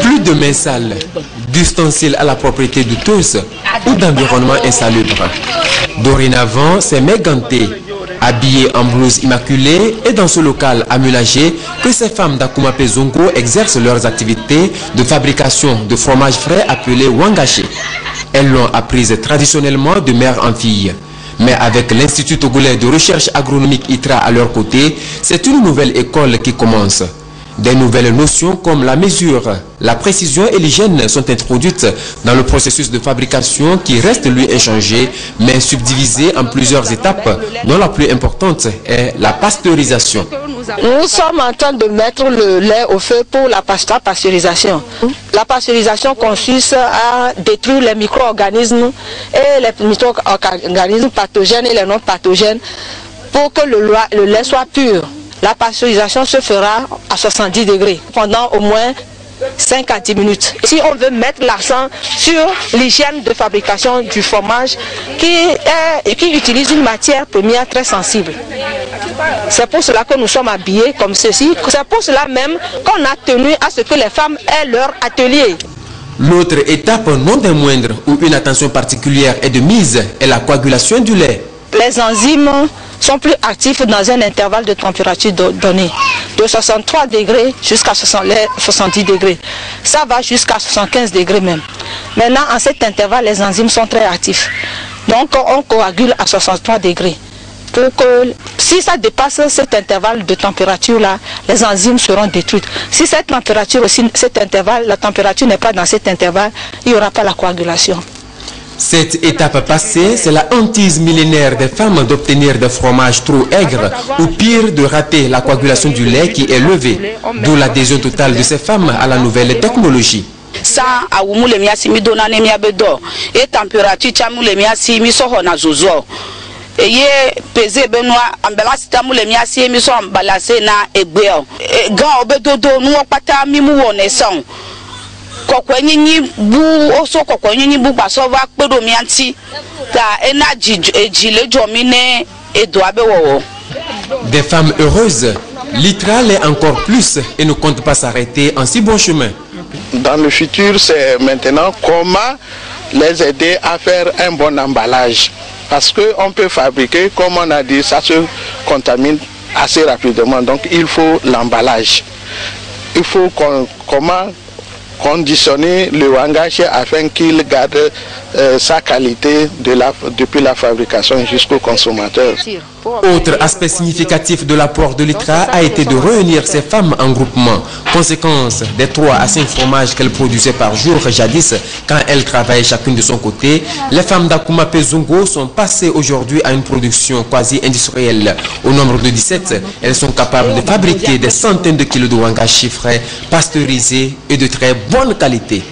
Plus de mains sales, d'ustensiles à la propriété douteuse ou d'environnement insalubre. Dorénavant, c'est mains gantées, habillées en blouse immaculée et dans ce local aménagé que ces femmes d'Akoumapé Zongo exercent leurs activités de fabrication de fromage frais appelé wangaché. Elles l'ont apprise traditionnellement de mère en fille. Mais avec l'Institut togolais de recherche agronomique ITRA à leur côté, c'est une nouvelle école qui commence. Des nouvelles notions comme la mesure, la précision et l'hygiène sont introduites dans le processus de fabrication qui reste lui inchangé, mais subdivisé en plusieurs étapes, dont la plus importante est la pasteurisation. Nous sommes en train de mettre le lait au feu pour la pasteurisation. La pasteurisation consiste à détruire les micro-organismes et les micro-organismes pathogènes et les non pathogènes pour que le lait soit pur. La pasteurisation se fera à 70 degrés pendant au moins 5 à 10 minutes. Si on veut mettre l'accent sur l'hygiène de fabrication du fromage qui utilise une matière première très sensible. C'est pour cela que nous sommes habillés comme ceci. C'est pour cela même qu'on a tenu à ce que les femmes aient leur atelier. L'autre étape, non des moindres, où une attention particulière est de mise, est la coagulation du lait. Les enzymes sont plus actifs dans un intervalle de température donné, de 63 degrés jusqu'à 70 degrés. Ça va jusqu'à 75 degrés même. Maintenant, en cet intervalle, les enzymes sont très actifs. Donc, on coagule à 63 degrés. Pour que, si ça dépasse cet intervalle de température-là, les enzymes seront détruites. Si cette température aussi, la température n'est pas dans cet intervalle, il n'y aura pas la coagulation. Cette étape passée, c'est la hantise millénaire des femmes d'obtenir des fromages trop aigres ou pire de rater la coagulation du lait qui est levée. D'où l'adhésion totale de ces femmes à la nouvelle technologie. Ça a mi dona ne mi abedo et température chamu le mi asi mi so na zozo eye peze benua ambelasi tamu le mi asi mi so ambalase na egbe o gan obedodo nu opata mi mu won eson kokwenyinyi bu oso kokwenyinyi bu gbaso va pedo mi anti ta energy ejile jo mi ne edo abewo. Des femmes heureuses, l'ITRA l'est encore plus et ne compte pas s'arrêter en si bon chemin. Dans le futur, c'est maintenant comment les aider à faire un bon emballage. Parce qu'on peut fabriquer, comme on a dit, ça se contamine assez rapidement. Donc il faut l'emballage. Il faut comment conditionner le wangaché afin qu'il garde sa qualité depuis la fabrication jusqu'au consommateur. Autre aspect significatif de l'apport de l'ITRA a été de réunir ces femmes en groupement. Conséquence des 3 à 5 fromages qu'elles produisaient par jour jadis quand elles travaillaient chacune de son côté, les femmes d'Akoumapé Zongo sont passées aujourd'hui à une production quasi industrielle. Au nombre de 17, elles sont capables de fabriquer des centaines de kilos de wangashi frais, pasteurisés et de très bonne qualité.